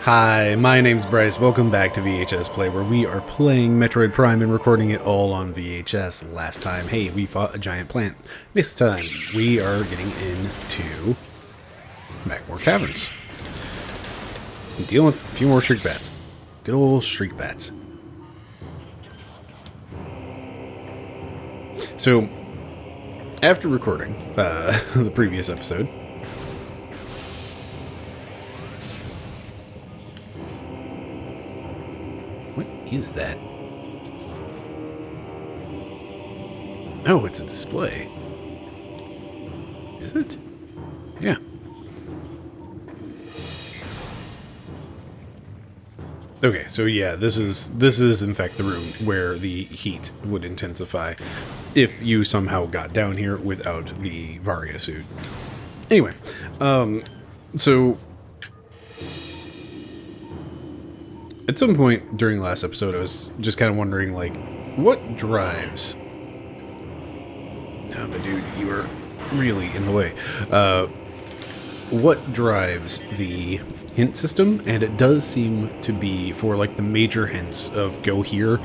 Hi, my name's Bryce. Welcome back to VHS Play, where we are playing Metroid Prime and recording it all on VHS. Last time, hey, we fought a giant plant. This time, we are getting into Magmore Caverns. And dealing with a few more Shriek Bats. Good old Shriek Bats. So, after recording the previous episode, what is that? Oh, it's a display. Is it? Yeah. Okay, so yeah, this is in fact the room where the heat would intensify if you somehow got down here without the Varia suit. Anyway, so at some point during the last episode, I was just kind of wondering, like, what drives... No, but dude, you are really in the way. What drives the hint system? And it does seem to be for, like, the major hints of go here,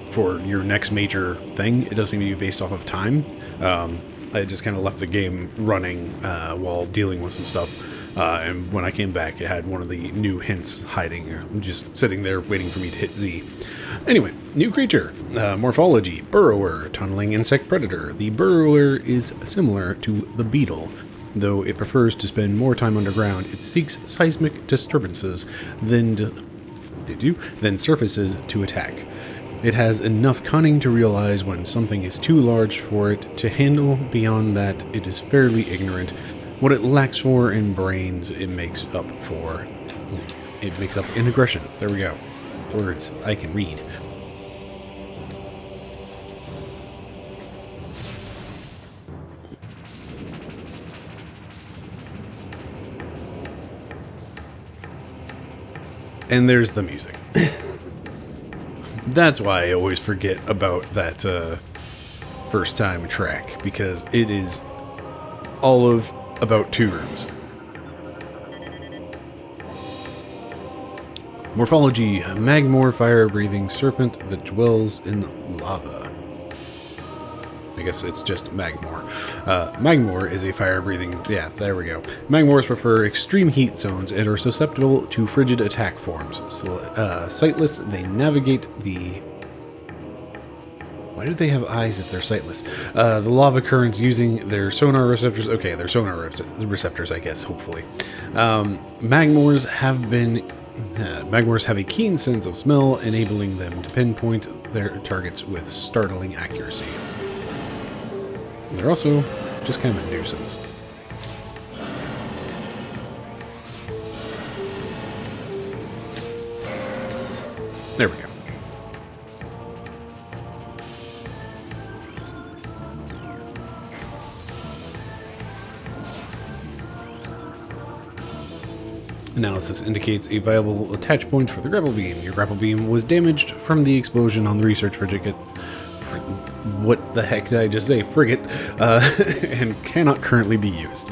for your next major thing. It does seem to be based off of time. I just kind of left the game running while dealing with some stuff. And when I came back, it had one of the new hints hiding, just sitting there waiting for me to hit Z. Anyway, new creature. Morphology, burrower, tunneling insect predator. The burrower is similar to the beetle. Though it prefers to spend more time underground, it seeks seismic disturbances, then surfaces to attack. It has enough cunning to realize when something is too large for it to handle. Beyond that, it is fairly ignorant. What it lacks for in brains, it makes up for. It makes up in aggression. There we go. Words I can read. And there's the music. That's why I always forget about that first time track, because it is all of about 2 rooms. Morphology, a Magmore fire-breathing serpent that dwells in lava. I guess it's just Magmore. Magmore is a fire-breathing... Yeah, there we go. Magmores prefer extreme heat zones and are susceptible to frigid attack forms. Sightless, they navigate the... Why do they have eyes if they're sightless? The lava currents using their sonar receptors. Okay, their sonar receptors, I guess, hopefully. Magmores have a keen sense of smell, enabling them to pinpoint their targets with startling accuracy. They're also just kind of a nuisance. There we go. Analysis indicates a viable attach point for the grapple beam. Your grapple beam was damaged from the explosion on the research frigate. What the heck did I just say? Frigate. And cannot currently be used.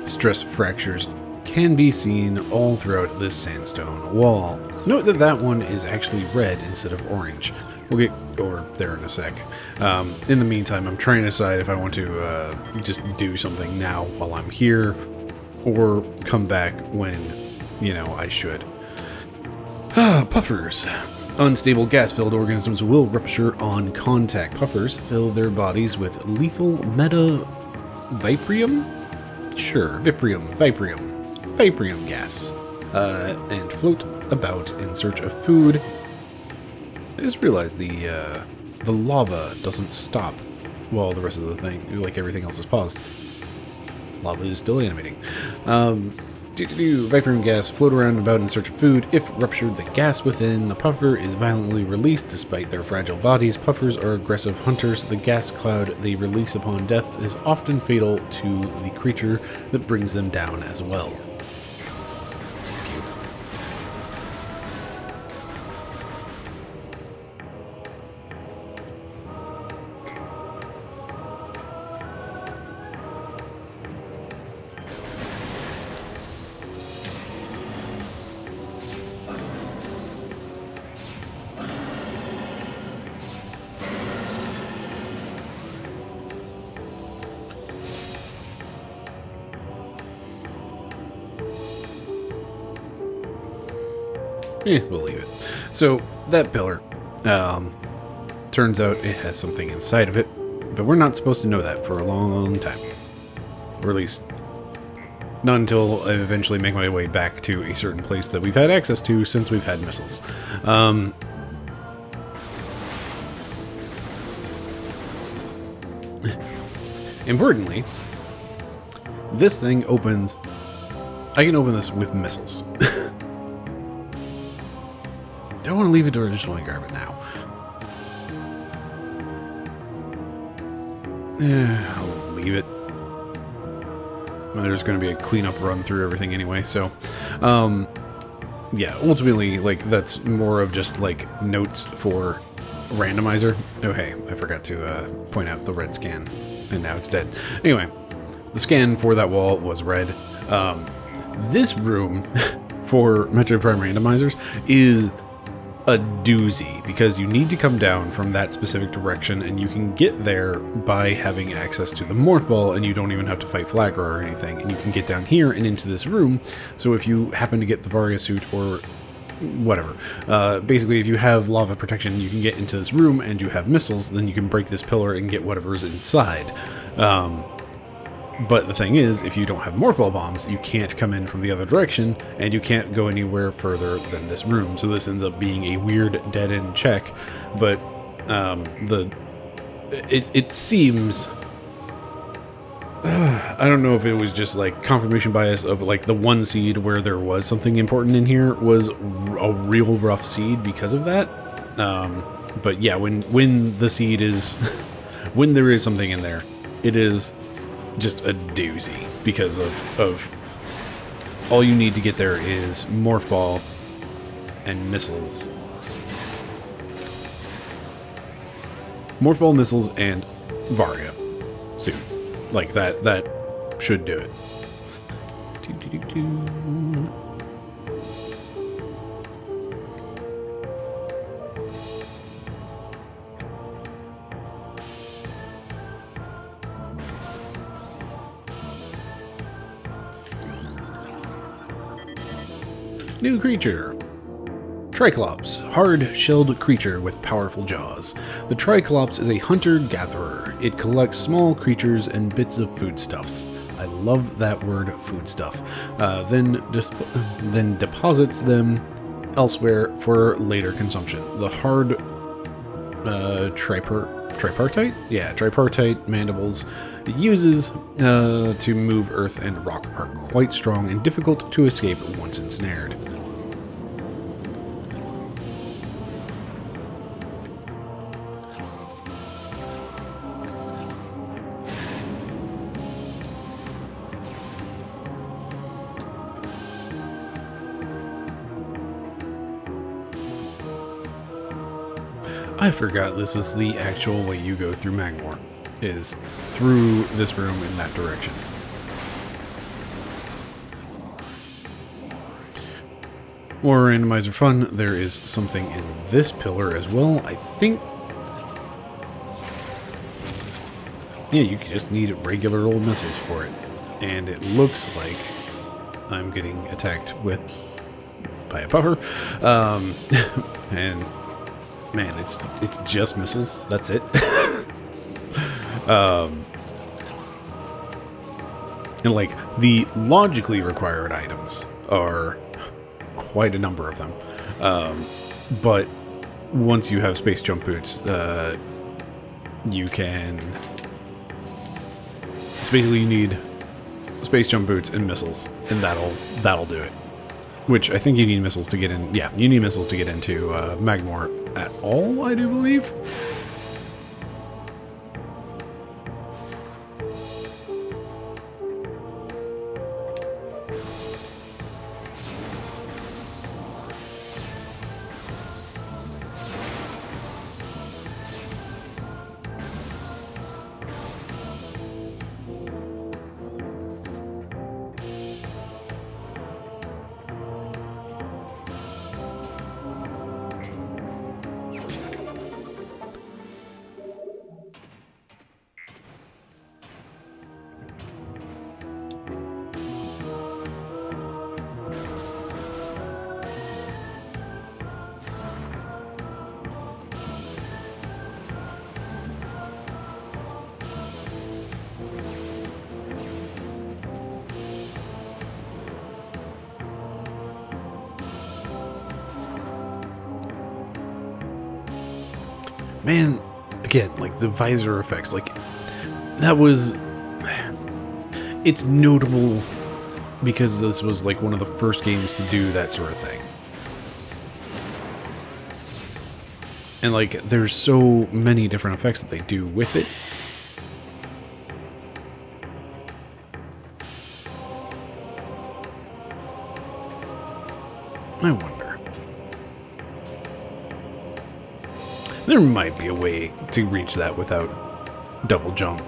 Stress fractures can be seen all throughout this sandstone wall. Note that that one is actually red instead of orange. We'll get over there in a sec. In the meantime, I'm trying to decide if I want to just do something now while I'm here, or come back when, you know, I should. Puffers. Unstable gas-filled organisms will rupture on contact. Puffers fill their bodies with lethal viprium? Sure, viprium gas. And float about in search of food. I just realized the lava doesn't stop while the rest of the thing, like everything else, is paused. Lava is still animating. Viprium gas float around about in search of food. If ruptured, the gas within the puffer is violently released. Despite their fragile bodies, puffers are aggressive hunters. The gas cloud they release upon death is often fatal to the creature that brings them down as well. We'll leave it. So, that pillar, turns out it has something inside of it, but we're not supposed to know that for a long time. Or at least, not until I eventually make my way back to a certain place that we've had access to since we've had missiles. Importantly, this thing opens... I can open this with missiles. Don't want to leave it or just want to grab it now. I'll leave it. Well, there's going to be a cleanup run through everything anyway, so... yeah, ultimately, like, that's more of just, like, notes for randomizer. Oh, hey, I forgot to point out the red scan, and now it's dead. Anyway, the scan for that wall was red. This room for Metroid Prime randomizers is a doozy, because you need to come down from that specific direction, and you can get there by having access to the morph ball, and you don't even have to fight Flagger or anything, and you can get down here and into this room. So if you happen to get the Varia suit or whatever, basically if you have lava protection, you can get into this room, and you have missiles, then you can break this pillar and get whatever's inside. But the thing is, if you don't have morph ball bombs, you can't come in from the other direction, and you can't go anywhere further than this room. So this ends up being a weird dead-end check. But it seems... I don't know if it was just like confirmation bias of like the one seed where there was something important in here was a real rough seed because of that. But yeah, when the seed is... when there is something in there, it is... just a doozy, because of all you need to get there is morph ball and missiles. Morph ball, missiles, and Varia suit. Like that should do it. New creature. Triclops, hard-shelled creature with powerful jaws. The Triclops is a hunter-gatherer. It collects small creatures and bits of foodstuffs. I love that word, foodstuff. Then deposits them elsewhere for later consumption. The hard tripartite? Yeah, tripartite mandibles it uses to move earth and rock are quite strong and difficult to escape once ensnared. I forgot this is the actual way you go through Magmor, is through this room in that direction. More randomizer fun, there is something in this pillar as well, I think. Yeah, you just need regular old missiles for it. And it looks like I'm getting attacked by a puffer. And man, it's just missiles. That's it. And like the logically required items are quite a number of them. But once you have space jump boots, you can. It's basically you need space jump boots and missiles, and that'll do it. Which I think you need missiles to get in. Yeah, you need missiles to get into Magmor at all, I do believe. man, again, like the visor effects, like that was, it's notable because this was like one of the first games to do that sort of thing. And like, there's so many different effects that they do with it. I wonder. There might be a way to reach that without double jump.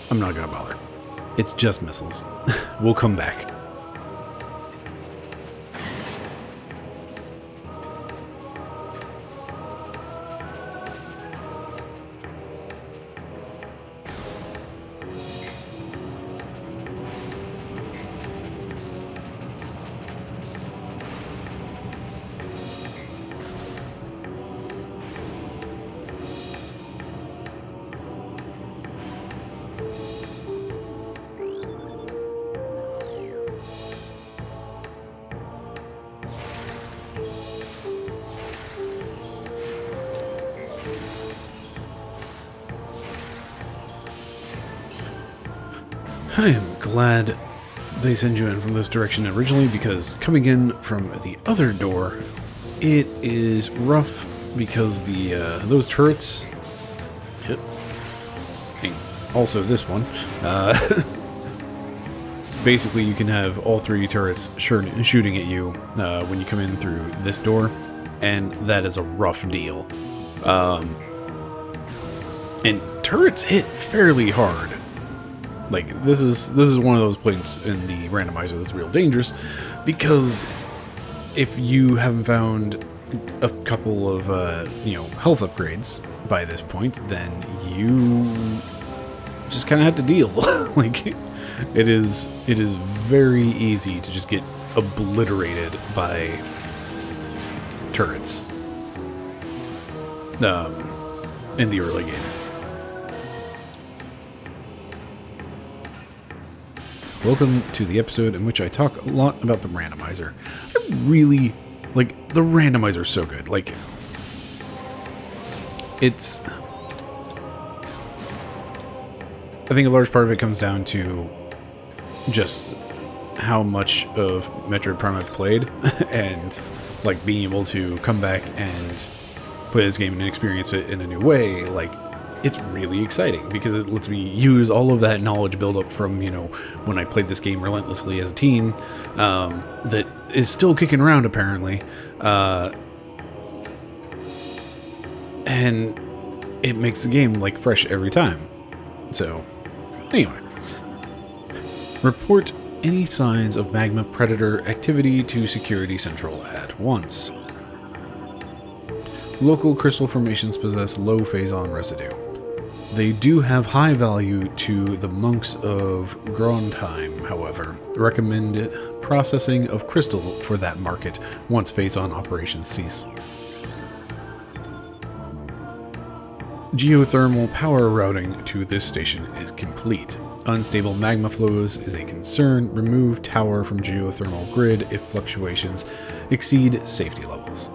I'm not gonna bother. It's just missiles. We'll come back. I am glad they send you in from this direction originally, because coming in from the other door, it is rough because the those turrets. Yep. And also this one. Basically, you can have all three turrets shooting at you when you come in through this door, and that is a rough deal. And turrets hit fairly hard. Like, this is one of those points in the randomizer that's real dangerous, because if you haven't found a couple of health upgrades by this point, then you just kind of have to deal. Like, it is very easy to just get obliterated by turrets in the early game. Welcome to the episode in which I talk a lot about the randomizer. I really, like, the randomizer is so good. Like, it's... I think a large part of it comes down to just how much of Metroid Prime I've played, and, like, being able to come back and play this game and experience it in a new way. Like, it's really exciting because it lets me use all of that knowledge build up from, when I played this game relentlessly as a teen, that is still kicking around apparently. And it makes the game like fresh every time. So, anyway. Report any signs of magma predator activity to Security Central at once. Local crystal formations possess low phazon residue. They do have high value to the monks of Grondheim, however. Recommend processing of crystal for that market once phazon operations cease. Geothermal power routing to this station is complete. Unstable magma flows is a concern. Remove tower from geothermal grid if fluctuations exceed safety levels.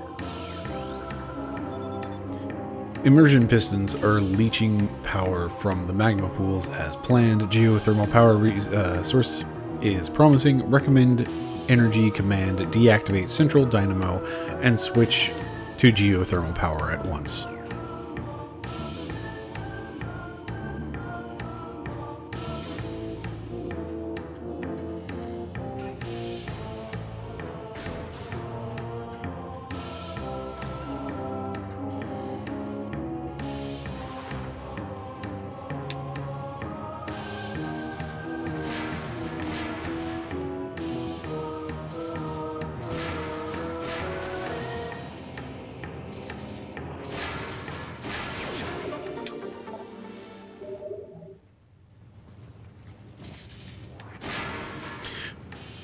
Immersion pistons are leaching power from the magma pools as planned. Geothermal power source is promising. Recommend energy command deactivate central dynamo and switch to geothermal power at once.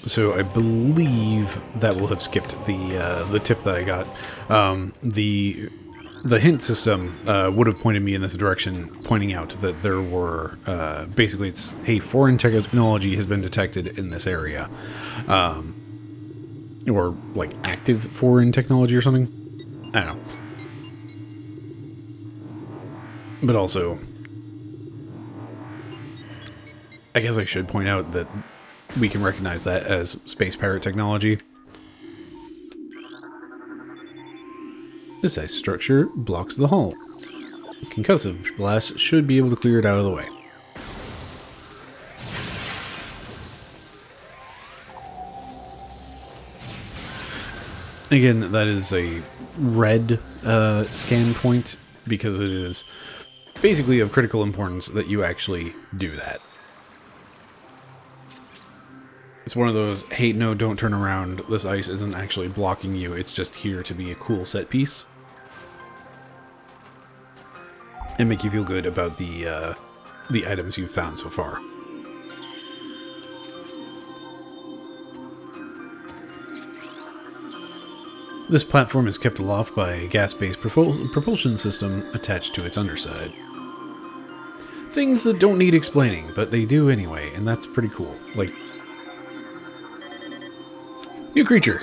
So I believe that will have skipped the tip that I got. The hint system would have pointed me in this direction, pointing out that there were basically it's, hey, foreign technology has been detected in this area, or like active foreign technology or something. I don't know. But also, I guess I should point out that we can recognize that as space pirate technology. This ice structure blocks the hull. Concussive blast should be able to clear it out of the way. Again, that is a red scan point because it is basically of critical importance that you actually do that. It's one of those, hey, no, don't turn around. This ice isn't actually blocking you. It's just here to be a cool set piece. And make you feel good about the items you've found so far. This platform is kept aloft by a gas-based propulsion system attached to its underside. Things that don't need explaining, but they do anyway, and that's pretty cool. Like, new creature,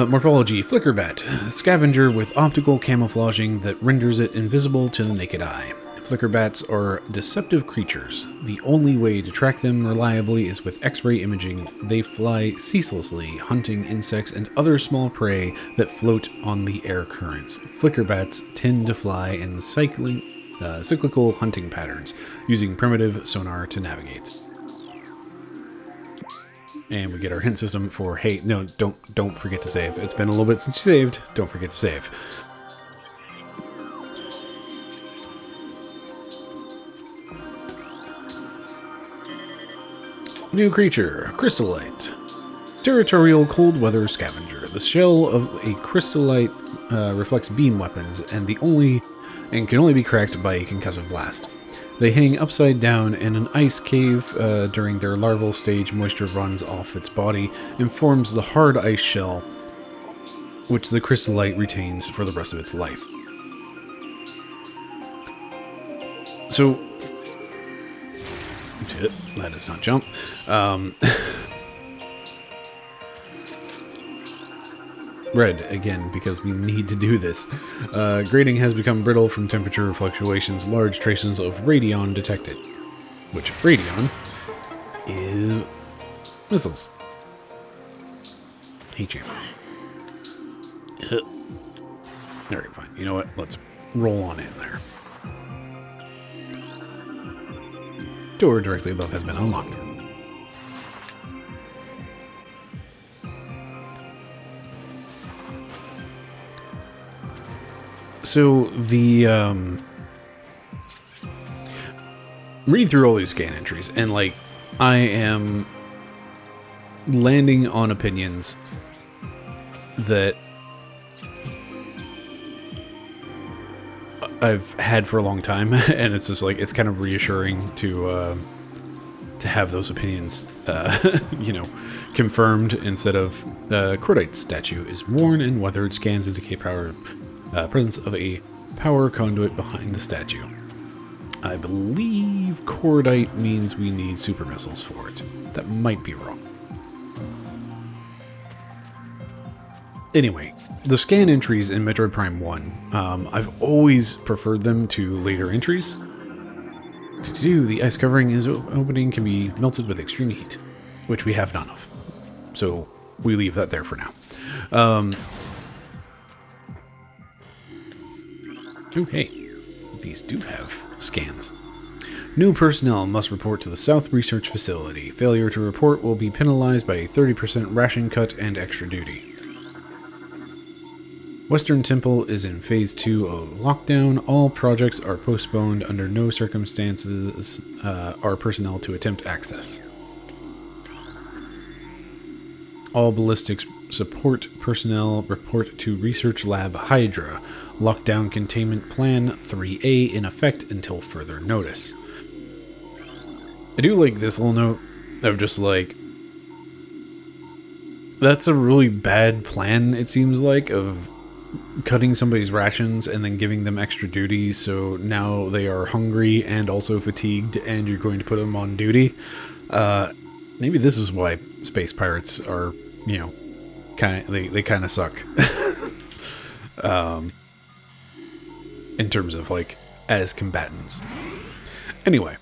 morphology, flickerbat, scavenger with optical camouflaging that renders it invisible to the naked eye. Flickerbats are deceptive creatures. The only way to track them reliably is with X-ray imaging. They fly ceaselessly, hunting insects and other small prey that float on the air currents. Flickerbats tend to fly in cyclical hunting patterns, using primitive sonar to navigate. And we get our hint system for, hey, no, don't forget to save. It's been a little bit since you saved. Don't forget to save. New creature, Crystallite. Territorial cold weather scavenger. The shell of a crystallite reflects beam weapons and can only be cracked by a concussive blast. They hang upside down in an ice cave. During their larval stage, moisture runs off its body and forms the hard ice shell, which the crystallite retains for the rest of its life. So, that does not jump. Red, again, because we need to do this. Grating has become brittle from temperature fluctuations. Large traces of radion detected. Which radion is missiles. Hey, champ. Alright, fine. You know what? Let's roll on in there. Door directly above has been unlocked. So the reading through all these scan entries, and like I am landing on opinions that I've had for a long time, and it's just like it's kind of reassuring to have those opinions, you know, confirmed instead of Cordite statue is worn and weathered, scans indicate presence of a power conduit behind the statue. I believe Cordite means we need super missiles for it. That might be wrong. Anyway, the scan entries in Metroid Prime 1, I've always preferred them to later entries. The ice covering is opening can be melted with extreme heat, which we have none of. So we leave that there for now. Oh, hey, these do have scans. New personnel must report to the South Research Facility. Failure to report will be penalized by a 30% ration cut and extra duty. Western Temple is in Phase 2 of lockdown. All projects are postponed. Under no circumstances are personnel to attempt access. All ballistics support personnel report to Research Lab Hydra. Lockdown Containment Plan 3A in effect until further notice. I do like this little note of just like, that's a really bad plan, it seems like, of cutting somebody's rations and then giving them extra duty, so now they are hungry and also fatigued and you're going to put them on duty. Maybe this is why space pirates are, you know, they kind of suck. in terms of, like, as combatants. Anyway,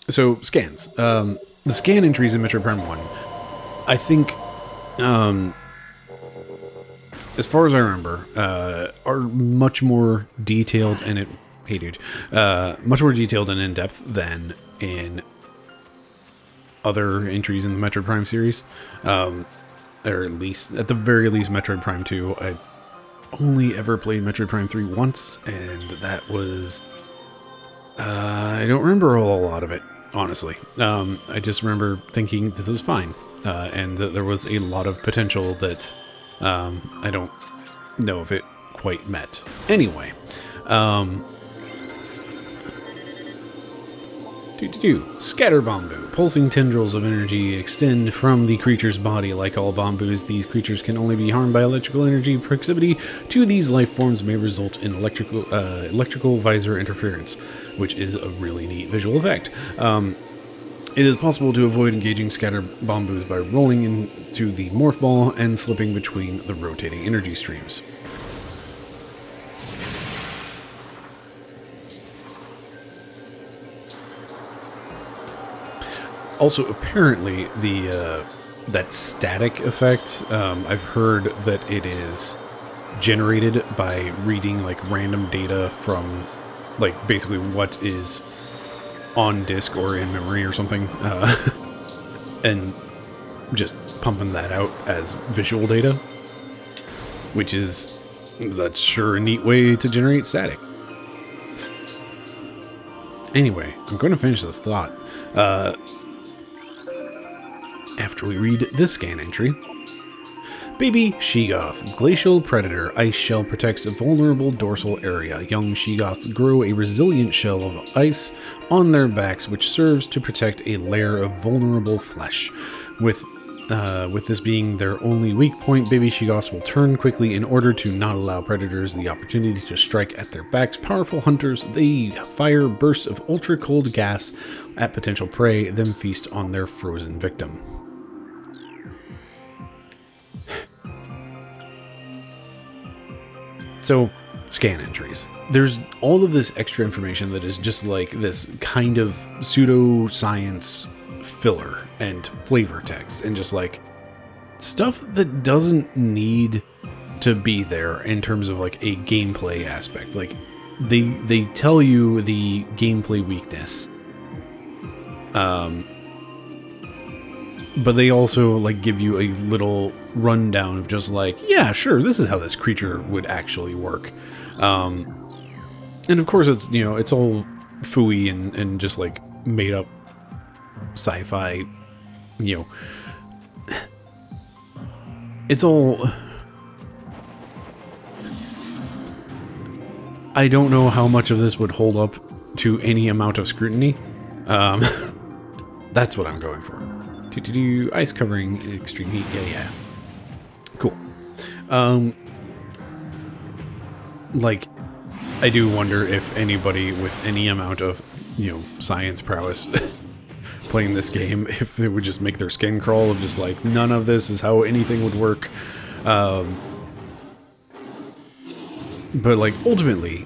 so scans. The scan entries in Metroid Prime 1, I think, as far as I remember, are much more detailed and much more detailed and in-depth than in other entries in the Metroid Prime series. Or at the very least, Metroid Prime 2. I only ever played Metroid Prime 3 once, and that was... I don't remember a whole lot of it, honestly. I just remember thinking, this is fine, and that there was a lot of potential that I don't know if it quite met. Anyway, Scatter Bamboo. Pulsing tendrils of energy extend from the creature's body. Like all bamboos, these creatures can only be harmed by electrical energy. Proximity to these life forms may result in electrical visor interference, which is a really neat visual effect. It is possible to avoid engaging scatter bamboos by rolling into the morph ball and slipping between the rotating energy streams. Also, apparently, that static effect, I've heard that it is generated by reading, like, random data from, like, basically what is on disk or in memory or something, and just pumping that out as visual data, which is, that's sure a neat way to generate static. Anyway, I'm going to finish this thought. After we read this scan entry. Baby Sheegoth. Glacial Predator. Ice shell protects a vulnerable dorsal area. Young Sheegoths grow a resilient shell of ice on their backs, which serves to protect a layer of vulnerable flesh. With this being their only weak point, baby Sheegoths will turn quickly in order to not allow predators the opportunity to strike at their backs. Powerful hunters, they fire bursts of ultra-cold gas at potential prey, then feast on their frozen victim. So, scan entries. There's all of this extra information that is just like this kind of pseudoscience filler and flavor text, and just like stuff that doesn't need to be there in terms of like a gameplay aspect. Like they tell you the gameplay weakness, but they also like give you a little rundown of just like, yeah, sure, this is how this creature would actually work. And of course it's, you know, it's all phooey and just like made up sci-fi, you know, it's all, I don't know how much of this would hold up to any amount of scrutiny. That's what I'm going for. Ice covering extreme heat. Yeah. Cool. Like, I do wonder if anybody with any amount of, you know, science prowess playing this game, if it would just make their skin crawl of just like, none of this is how anything would work. But like, ultimately,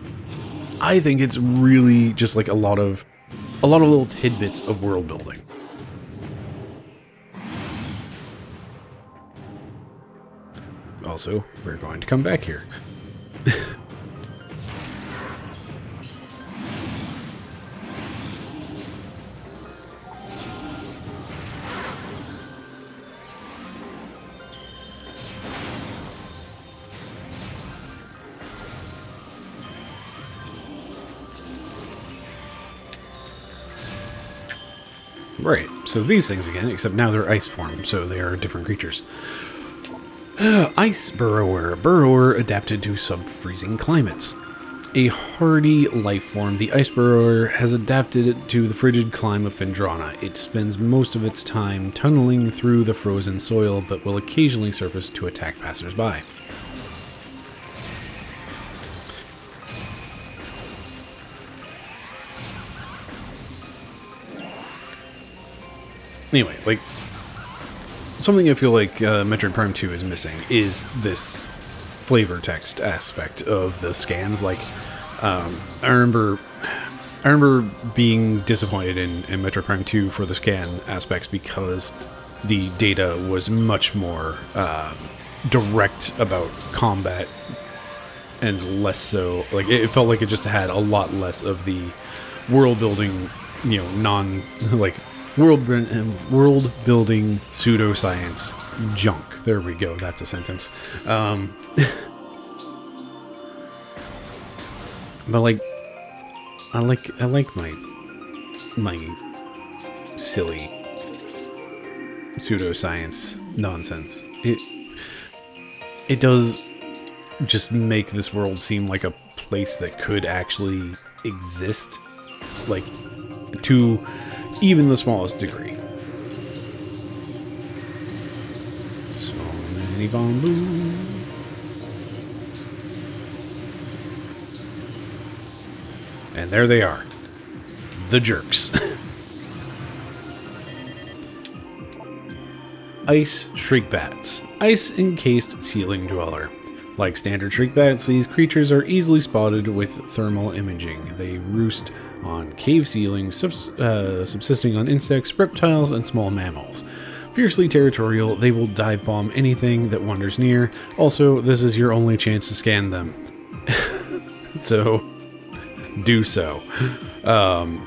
I think it's really just like a lot of little tidbits of world building. Also, we're going to come back here. Right, so these things again, except now they're ice form, so they are different creatures. Ice Burrower. Burrower adapted to sub-freezing climates. A hardy life form, the Ice Burrower has adapted to the frigid climate of Phendrana. It spends most of its time tunneling through the frozen soil, but will occasionally surface to attack passersby. Anyway, like, something I feel like Metroid Prime 2 is missing is this flavor text aspect of the scans. Like, I remember being disappointed in Metroid Prime 2 for the scan aspects because the data was much more direct about combat and less so, like, it felt like it just had a lot less of the world building, you know, world building pseudoscience junk. There we go, that's a sentence. But like, I like my silly pseudoscience nonsense. It does just make this world seem like a place that could actually exist, like, to even the smallest degree. So many bamboo. And there they are. The jerks. Ice Shriekbats. Ice-encased ceiling dweller. Like standard shriekbats, these creatures are easily spotted with thermal imaging. They roost on cave ceilings, subsisting on insects, reptiles, and small mammals. Fiercely territorial, they will dive bomb anything that wanders near. Also, this is your only chance to scan them. So, do so. That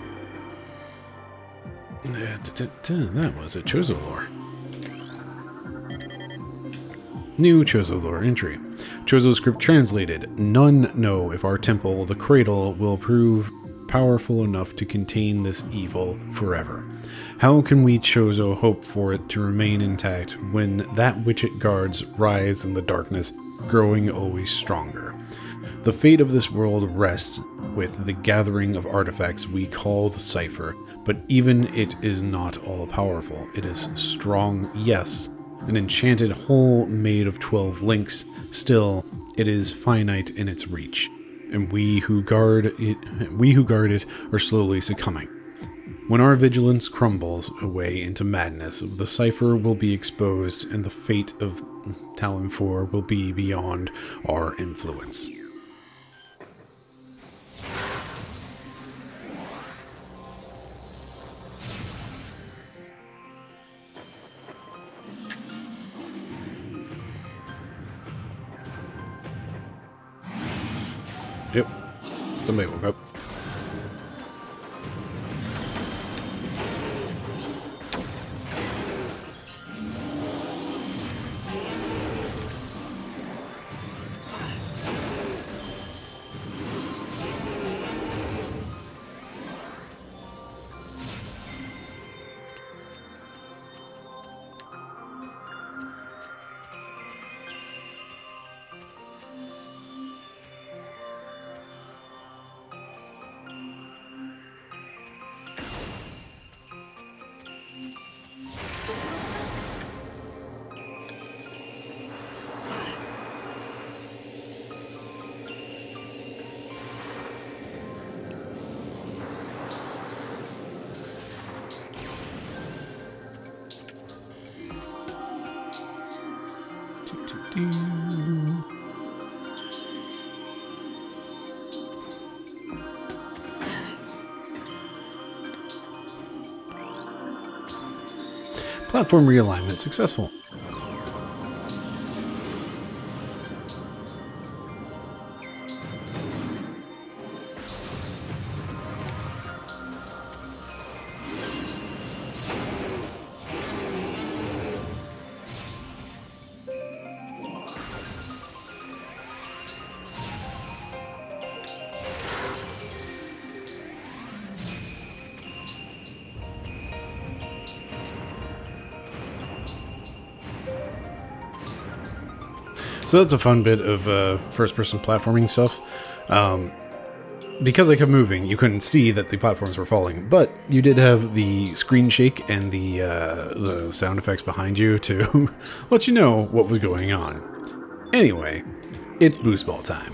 was a Chozolore. New Chozolore entry. Chozo script translated. None know if our temple, the Cradle, will prove powerful enough to contain this evil forever. How can we Chozo hope for it to remain intact when that which it guards rise in the darkness, growing always stronger? The fate of this world rests with the gathering of artifacts we call the Cipher, but even it is not all-powerful. It is strong, yes, an enchanted whole made of 12 links. Still, it is finite in its reach, and we who guard it are slowly succumbing. When our vigilance crumbles away into madness, the Cipher will be exposed, and the fate of Talon 4 will be beyond our influence. Yep. Somebody woke up. Platform realignment successful. So that's a fun bit of first-person platforming stuff. Because I kept moving, you couldn't see that the platforms were falling, but you did have the screen shake and the sound effects behind you to let you know what was going on. Anyway, it's boost ball time.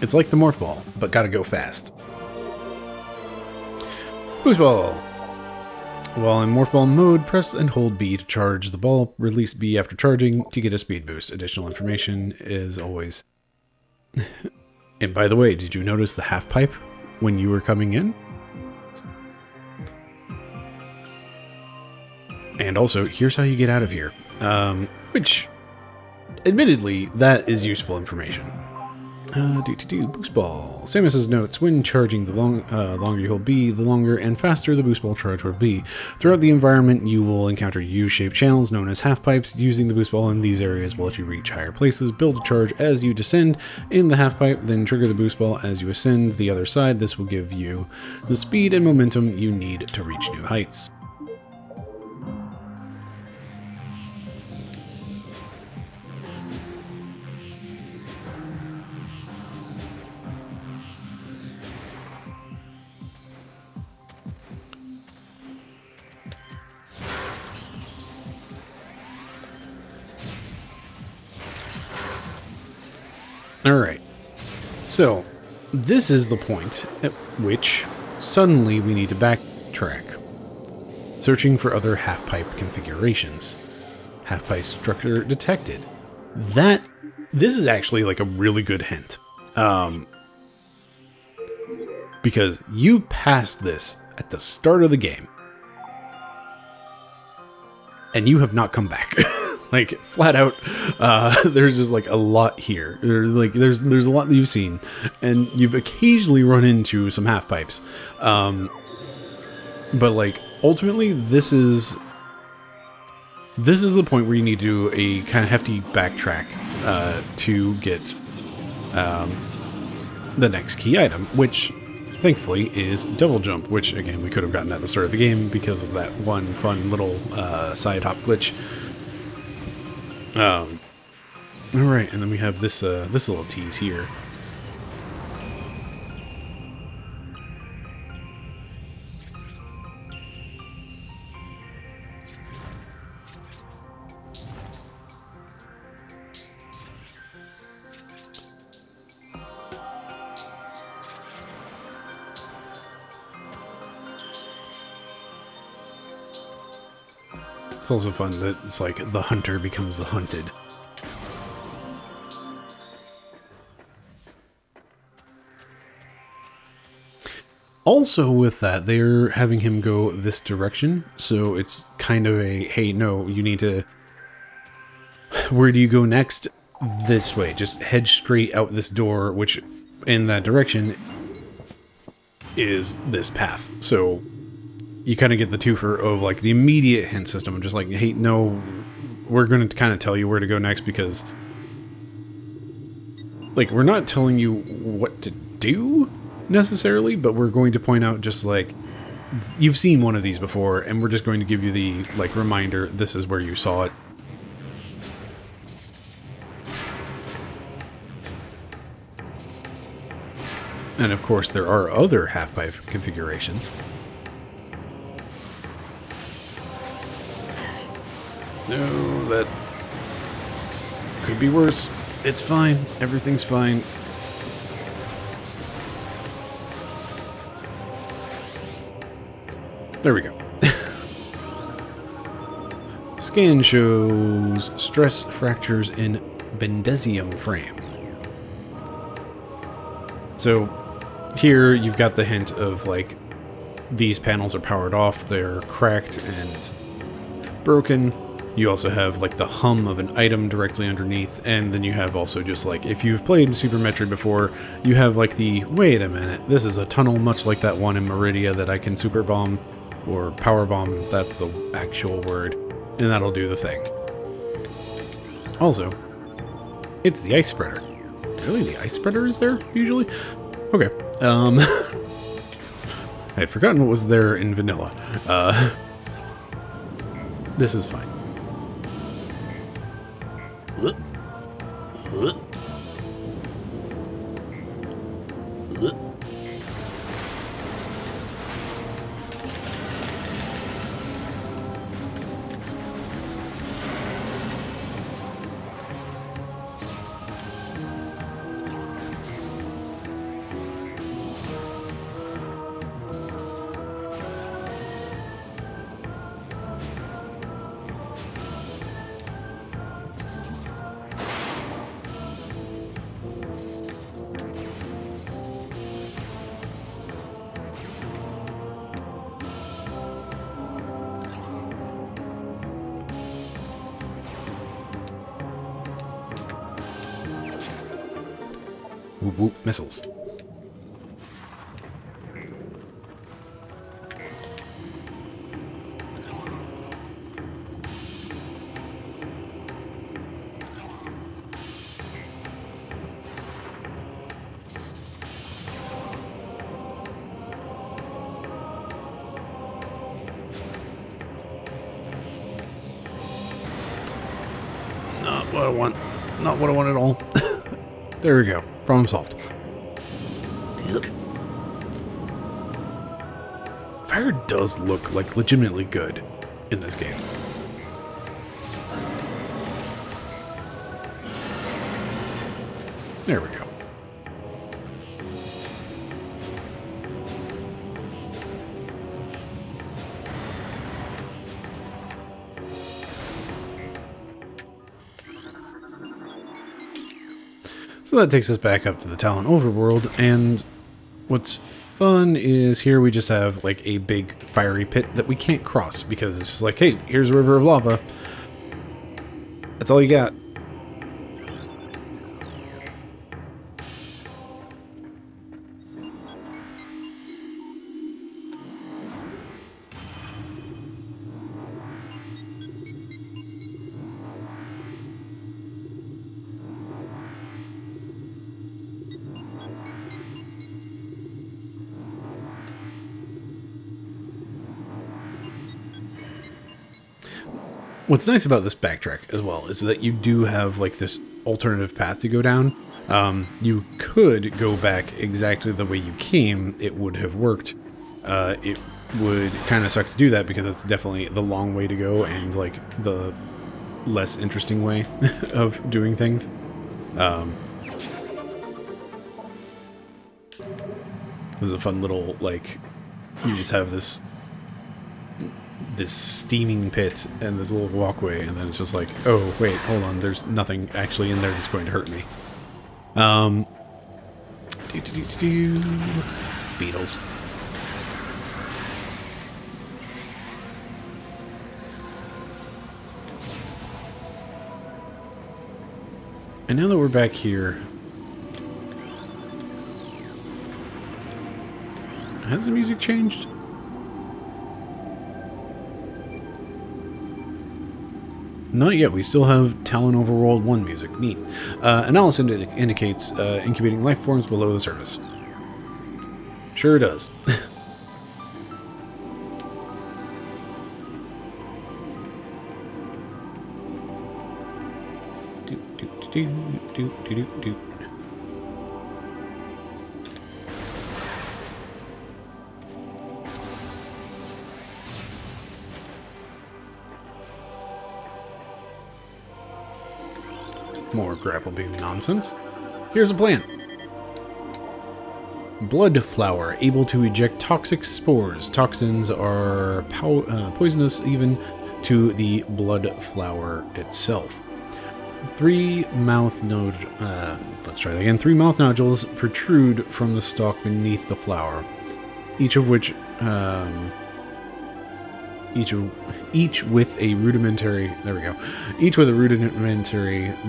It's like the morph ball, but gotta go fast. Boost ball. While in Morph Ball mode, press and hold B to charge the ball, release B after charging to get a speed boost. Additional information is always... And by the way, did you notice the half pipe when you were coming in? And also, here's how you get out of here. Which, admittedly, that is useful information. Boost ball. Samus's notes, when charging, the longer you hold B, the longer and faster the boost ball charge will be. Throughout the environment, you will encounter U-shaped channels known as half pipes. Using the boost ball in these areas will let you reach higher places. Build a charge as you descend in the half pipe, then trigger the boost ball as you ascend the other side. This will give you the speed and momentum you need to reach new heights. Alright, so this is the point at which suddenly we need to backtrack, searching for other half-pipe configurations. Half-pipe structure detected. This is actually like a really good hint. Because you passed this at the start of the game, and you have not come back. Like, flat out, there's just, like, a lot here. There's a lot that you've seen, and you've occasionally run into some half-pipes. But, like, ultimately, this is the point where you need to do a kind of hefty backtrack to get the next key item, which, thankfully, is double jump, which, again, we could have gotten at the start of the game because of that one fun little side hop glitch. Alright, and then we have this this little tease here. It's also fun that it's like the hunter becomes the hunted. Also with that, they're having him go this direction, so it's kind of a, hey, no, you need to... Where do you go next? This way. Just head straight out this door, which in that direction is this path. So you kind of get the twofer of like the immediate hint system of just like, hey, no, we're going to kind of tell you where to go next because like we're not telling you what to do necessarily, but we're going to point out just like you've seen one of these before and we're just going to give you the like reminder, this is where you saw it. And of course there are other half-pipe configurations. No, that could be worse. It's fine. Everything's fine. There we go. Scan shows stress fractures in Bendesium frame. So here you've got the hint of like these panels are powered off, they're cracked and broken. You also have like the hum of an item directly underneath, and then you have also just like, if you've played Super Metroid before, you have like the, wait a minute, this is a tunnel much like that one in Meridia that I can super bomb, or power bomb, that's the actual word, and that'll do the thing. Also, it's the ice spreader. Really, the ice spreader is there, usually? Okay, I had forgotten what was there in vanilla. This is fine. Whoop whoop, missiles. Not what I want. Not what I want at all. There we go. Problem solved. Fire does look like legitimately good in this game. There we go. So that takes us back up to the Talon overworld, and what's fun is here we just have like a big fiery pit that we can't cross because it's just like, hey, here's a river of lava. That's all you got. What's nice about this backtrack as well is that you do have like this alternative path to go down. You could go back exactly the way you came. It would have worked. It would kind of suck to do that because it's definitely the long way to go and like the less interesting way of doing things. This is a fun little, like, you just have this steaming pit and this little walkway, and then it's just like, oh wait, hold on, there's nothing actually in there that's going to hurt me. Beetles. And now that we're back here, has the music changed? Not yet. We still have Talon Overworld 1 music. Neat. Analysis indicates incubating life forms below the surface. Sure does. More grapple beam nonsense. Here's a plant. Blood flower, able to eject toxic spores. Toxins are poisonous even to the blood flower itself. Three mouth nodules protrude from the stalk beneath the flower, each with a rudimentary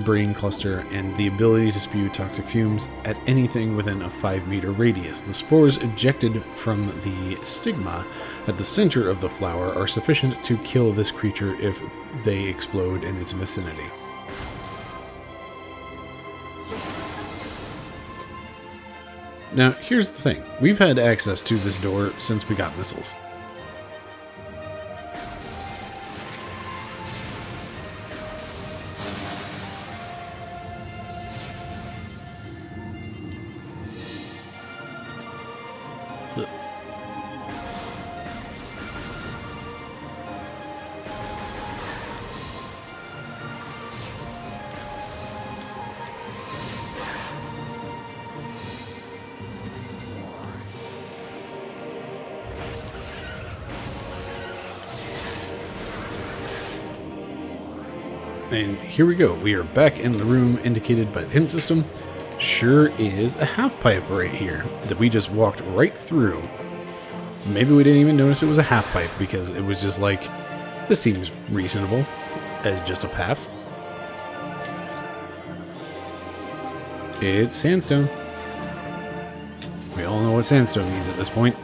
brain cluster and the ability to spew toxic fumes at anything within a 5-meter radius. The spores ejected from the stigma at the center of the flower are sufficient to kill this creature if they explode in its vicinity. Now, here's the thing. We've had access to this door since we got missiles. And here we go. We are back in the room indicated by the hint system. Sure is a half pipe right here that we just walked right through. Maybe we didn't even notice it was a half pipe because it was just like, this seems reasonable as just a path. It's sandstone. what sandstone means at this point.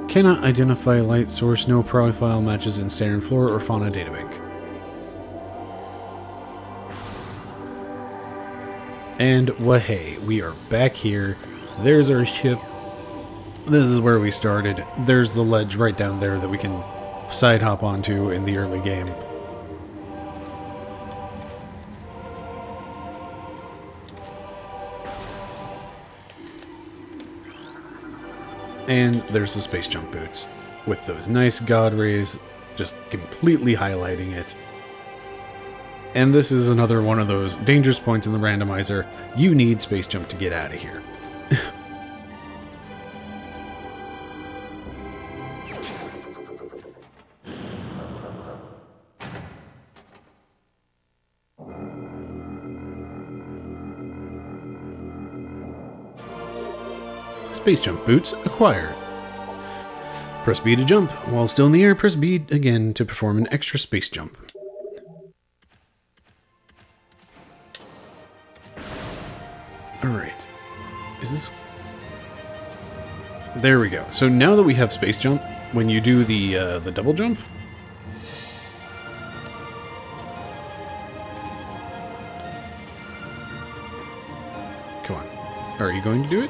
Cannot identify light source, no profile matches in standard flora or fauna databank. And hey, we are back here. There's our ship. This is where we started. There's the ledge right down there that we can side hop onto in the early game. And there's the space jump boots with those nice god rays just completely highlighting it. And this is another one of those dangerous points in the randomizer. You need space jump to get out of here. Space jump boots acquired. Press B to jump. While still in the air, press B again to perform an extra space jump. Alright. Is this... There we go. So now that we have space jump, when you do the double jump... Come on. Are you going to do it?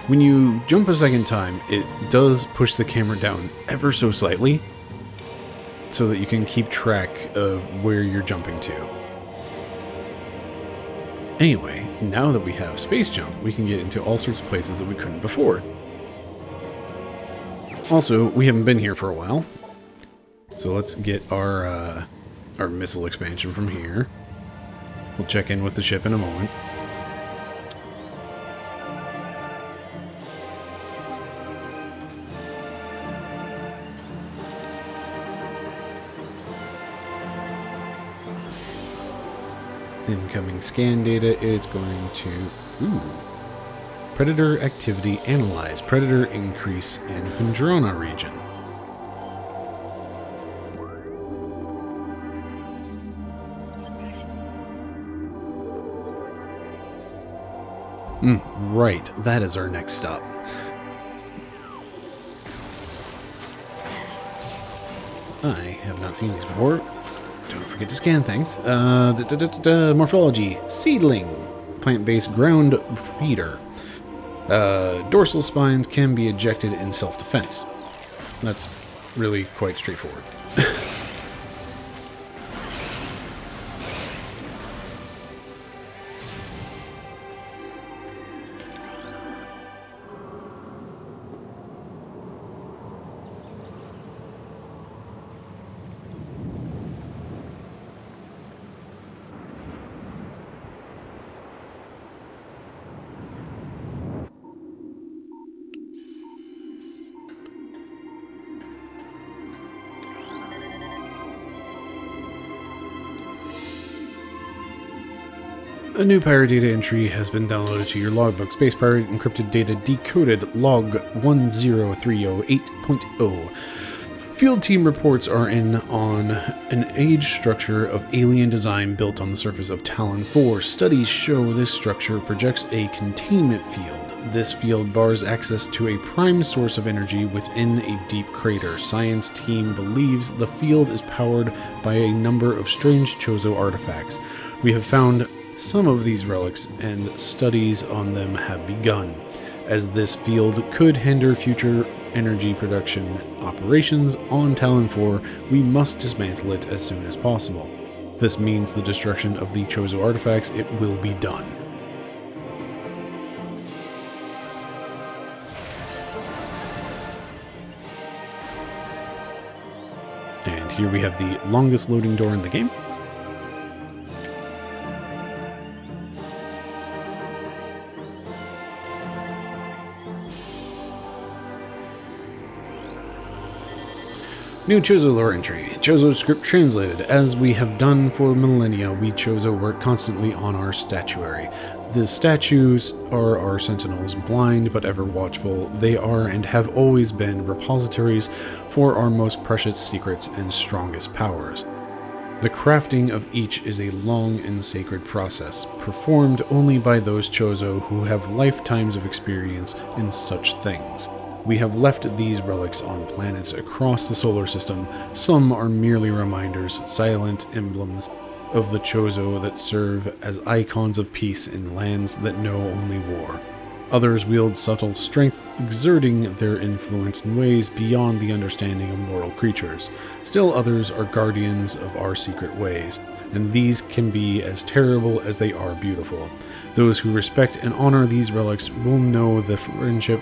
When you jump a second time, it does push the camera down ever so slightly so that you can keep track of where you're jumping to. Anyway, now that we have space jump, we can get into all sorts of places that we couldn't before. Also, we haven't been here for a while, so let's get our missile expansion from here. We'll check in with the ship in a moment. Incoming scan data, it's going to... Ooh. Predator activity analyzed. Predator increase in Vendrana region. Right, that is our next stop. I have not seen these before. Don't forget to scan things. Morphology. Seedling. Plant-based ground feeder. Dorsal spines can be ejected in self-defense. That's really quite straightforward. A new pirate data entry has been downloaded to your logbook. Space pirate encrypted data decoded log 10308.0. Field team reports are in on an age structure of alien design built on the surface of Talon 4. Studies show this structure projects a containment field. This field bars access to a prime source of energy within a deep crater. Science team believes the field is powered by a number of strange Chozo artifacts. We have found some of these relics, and studies on them have begun. As this field could hinder future energy production operations on Talon 4, we must dismantle it as soon as possible. This means the destruction of the Chozo artifacts. It will be done. And here we have the longest loading door in the game. New Chozo lore entry. Chozo script translated. As we have done for millennia, we Chozo work constantly on our statuary. The statues are our sentinels, blind but ever watchful. They are and have always been repositories for our most precious secrets and strongest powers. The crafting of each is a long and sacred process, performed only by those Chozo who have lifetimes of experience in such things. We have left these relics on planets across the solar system. Some are merely reminders, silent emblems of the Chozo that serve as icons of peace in lands that know only war. Others wield subtle strength, exerting their influence in ways beyond the understanding of mortal creatures. Still others are guardians of our secret ways, and these can be as terrible as they are beautiful. Those who respect and honor these relics will know the friendship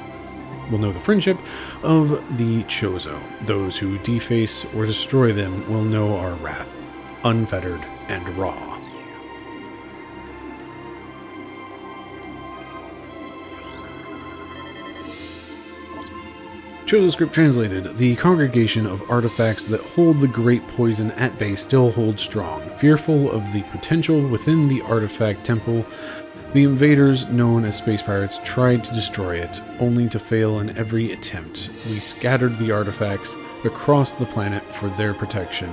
of the Chozo. Those who deface or destroy them will know our wrath, unfettered and raw. Chozo script translated. The congregation of artifacts that hold the great poison at bay still hold strong. Fearful of the potential within the artifact temple, the invaders, known as space pirates, tried to destroy it, only to fail in every attempt. We scattered the artifacts across the planet for their protection,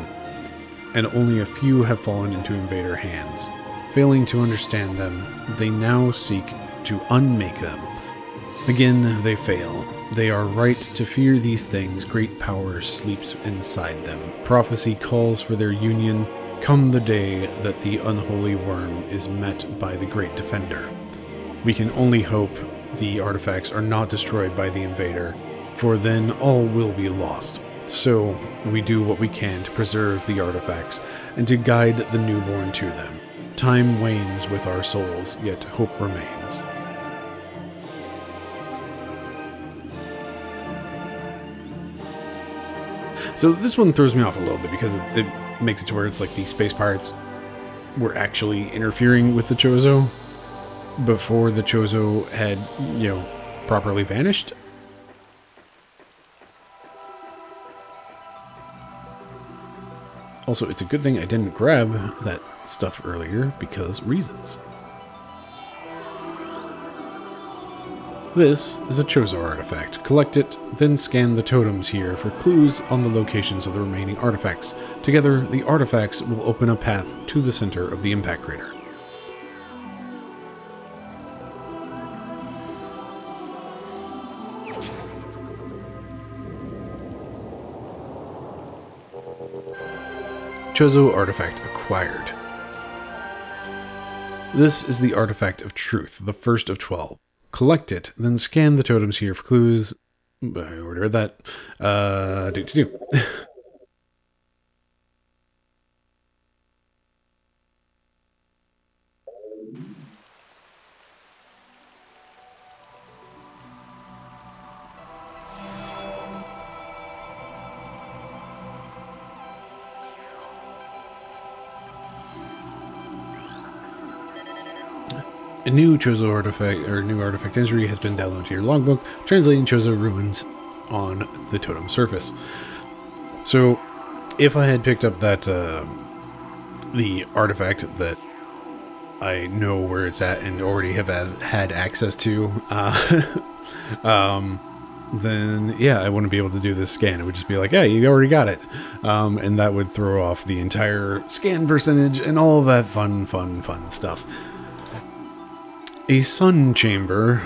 and only a few have fallen into invader hands. Failing to understand them, they now seek to unmake them. Again, they fail. They are right to fear these things. Great power sleeps inside them. Prophecy calls for their union. Come the day that the unholy worm is met by the great defender. We can only hope the artifacts are not destroyed by the invader, for then all will be lost. So, we do what we can to preserve the artifacts, and to guide the newborn to them. Time wanes with our souls, yet hope remains. So this one throws me off a little bit because it makes it to where it's like the space pirates were actually interfering with the Chozo before the Chozo had, properly vanished. Also, it's a good thing I didn't grab that stuff earlier because reasons. This is a Chozo artifact. Collect it, then scan the totems here for clues on the locations of the remaining artifacts. Together, the artifacts will open a path to the center of the impact crater. Chozo artifact acquired. This is the artifact of truth, the first of 12. Collect it, then scan the totems here for clues. I ordered that. A new Chozo artifact, or new artifact entry has been downloaded to your logbook, translating Chozo ruins on the totem surface. So, if I had picked up that, the artifact that I know where it's at and already have had access to, then yeah, I wouldn't be able to do this scan. It would just be like, yeah, you already got it. And that would throw off the entire scan percentage and all of that fun stuff. A sun chamber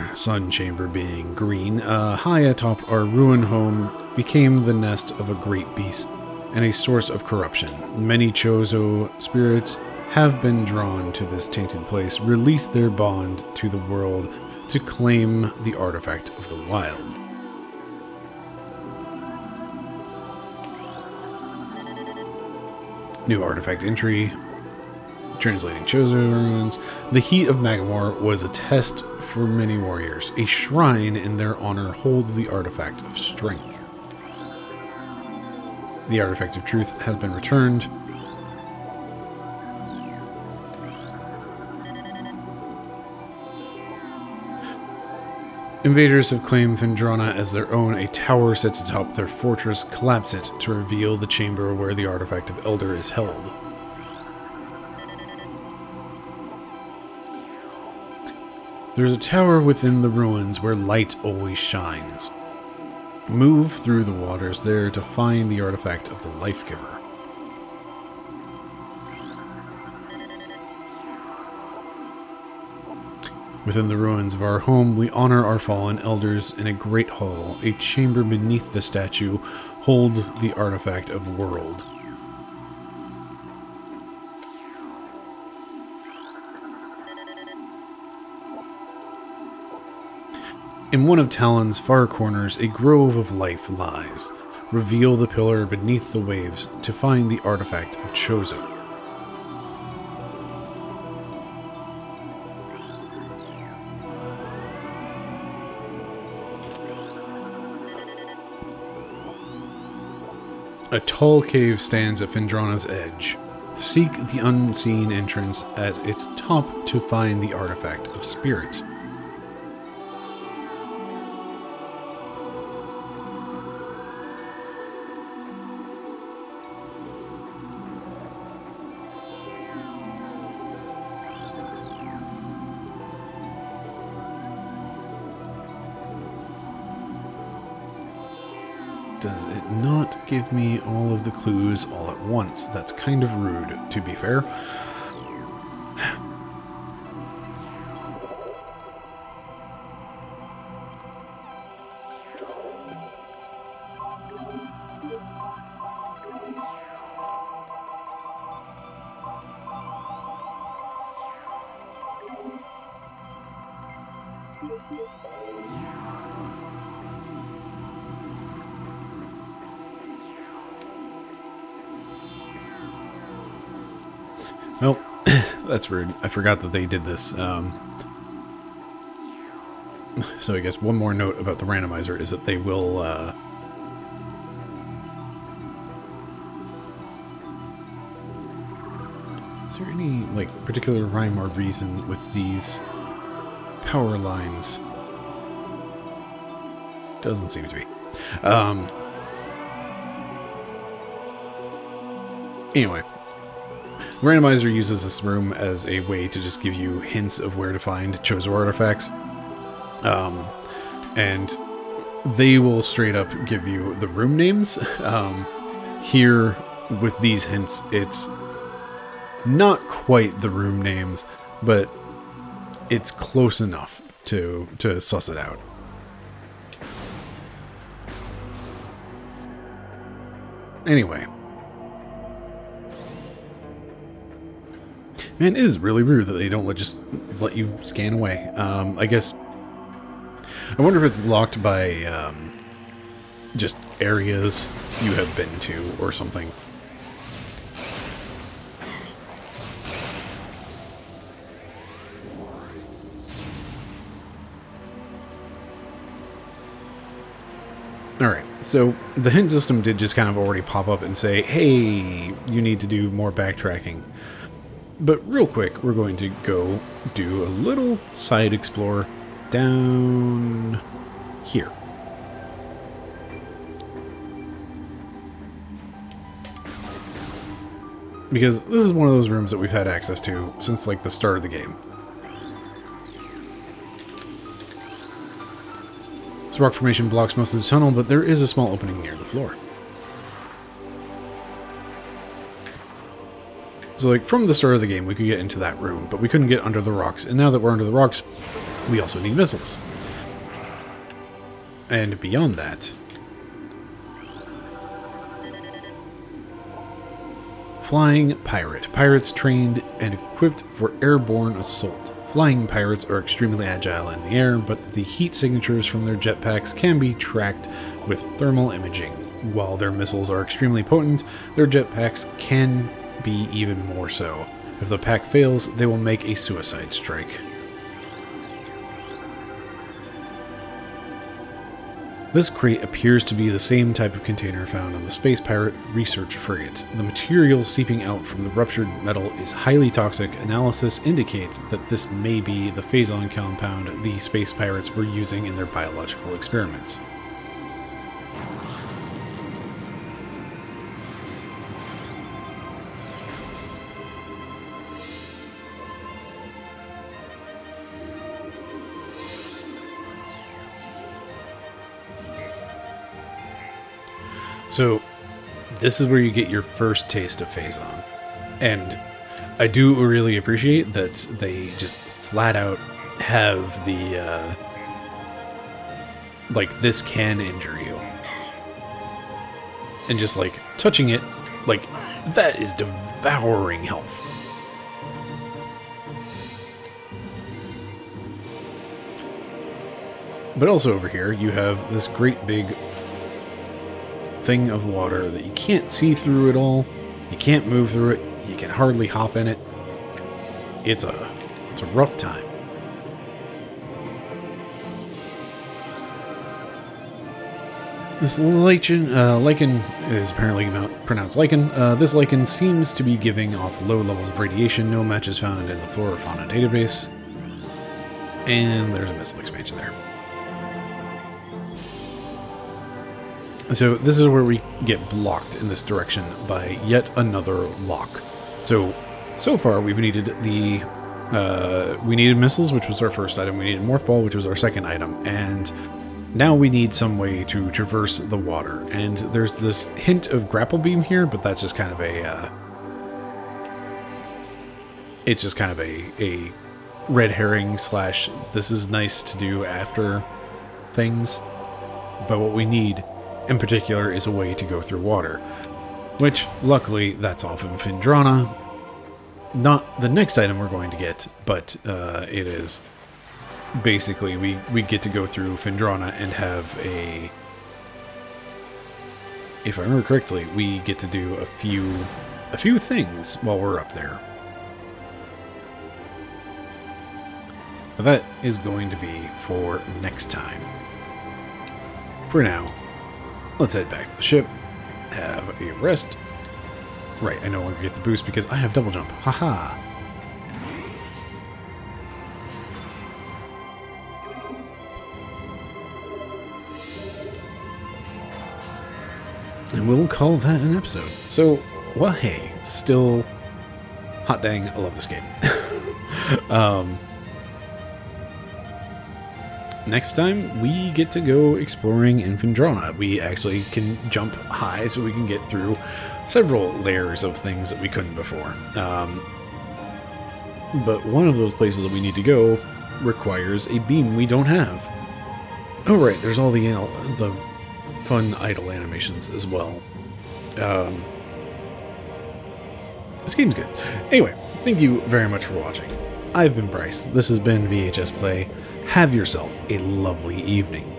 being green, high atop our ruined home, became the nest of a great beast and a source of corruption. Many Chozo spirits have been drawn to this tainted place, release their bond to the world to claim the artifact of the wild. New artifact entry. Translating Chozo ruins. The heat of Magmor was a test for many warriors. A shrine in their honor holds the artifact of strength. The artifact of truth has been returned. Invaders have claimed Phendrana as their own. A tower sits atop their fortress. Collapse it to reveal the chamber where the artifact of Elder is held. There's a tower within the ruins where light always shines. Move through the waters there to find the artifact of the Life Giver. Within the ruins of our home, we honor our fallen elders in a great hall. A chamber beneath the statue holds the artifact of World. In one of Talon's far corners, a grove of life lies. Reveal the pillar beneath the waves to find the artifact of Chozo. A tall cave stands at Phendrana's edge. Seek the unseen entrance at its top to find the artifact of Spirit. Does it not give me all of the clues all at once? That's kind of rude, to be fair. Well, that's rude. I forgot that they did this. So I guess one more note about the randomizer is that they will... Is there any, like, particular rhyme or reason with these power lines? Doesn't seem to be. Anyway. The randomizer uses this room as a way to just give you hints of where to find Chozo artifacts. And they will straight up give you the room names. Here, with these hints, it's not quite the room names, but it's close enough to suss it out. Anyway. Man, it is really rude that they don't just let you scan away. I guess... I wonder if it's locked by just areas you have been to or something. Alright, so the hint system did just kind of already pop up and say, hey, you need to do more backtracking. But real quick, we're going to go do a little side explore down here. Because this is one of those rooms that we've had access to since, like, the start of the game. This rock formation blocks most of the tunnel, but there is a small opening near the floor. So, like, from the start of the game, we could get into that room, but we couldn't get under the rocks. And now that we're under the rocks, we also need missiles. And beyond that... Flying Pirate. Pirates trained and equipped for airborne assault. Flying pirates are extremely agile in the air, but the heat signatures from their jetpacks can be tracked with thermal imaging. While their missiles are extremely potent, their jetpacks can be even more so. If the pack fails, they will make a suicide strike. This crate appears to be the same type of container found on the Space Pirate research frigate. The material seeping out from the ruptured metal is highly toxic. Analysis indicates that this may be the phazon compound the Space Pirates were using in their biological experiments. So, this is where you get your first taste of phazon. And I do really appreciate that they just flat out have the, like, this can injure you. And just, like, touching it, like, that is devouring health. But also over here, you have this great big thing of water that you can't see through at all. You can't move through it. You can hardly hop in it. It's a rough time. This lichen is apparently pronounced lichen. This lichen seems to be giving off low levels of radiation. No matches found in the flora fauna database. And there's a missile expansion there. So this is where we get blocked in this direction by yet another lock. So far we've needed we needed missiles, which was our first item. We needed morph ball, which was our second item. And now we need some way to traverse the water. And there's this hint of grapple beam here, but that's just kind of a, it's just kind of a red herring slash this is nice to do after things. But what we need in particular is a way to go through water, which luckily that's off in Phendrana. Not the next item we're going to get, but it is basically we get to go through Phendrana and have a, if I remember correctly, we get to do a few things while we're up there. But that is going to be for next time. For now, let's head back to the ship, have a rest. Right, I no longer get the boost because I have double jump. Haha. And we'll call that an episode. So, well, hey, still hot dang, I love this game. Next time, we get to go exploring in Phendrana. We actually can jump high, so we can get through several layers of things that we couldn't before. But one of those places that we need to go requires a beam we don't have. Oh, right, there's all the fun idle animations as well. This game's good. Anyway, thank you very much for watching. I've been Bryce. This has been VHS Play. Have yourself a lovely evening.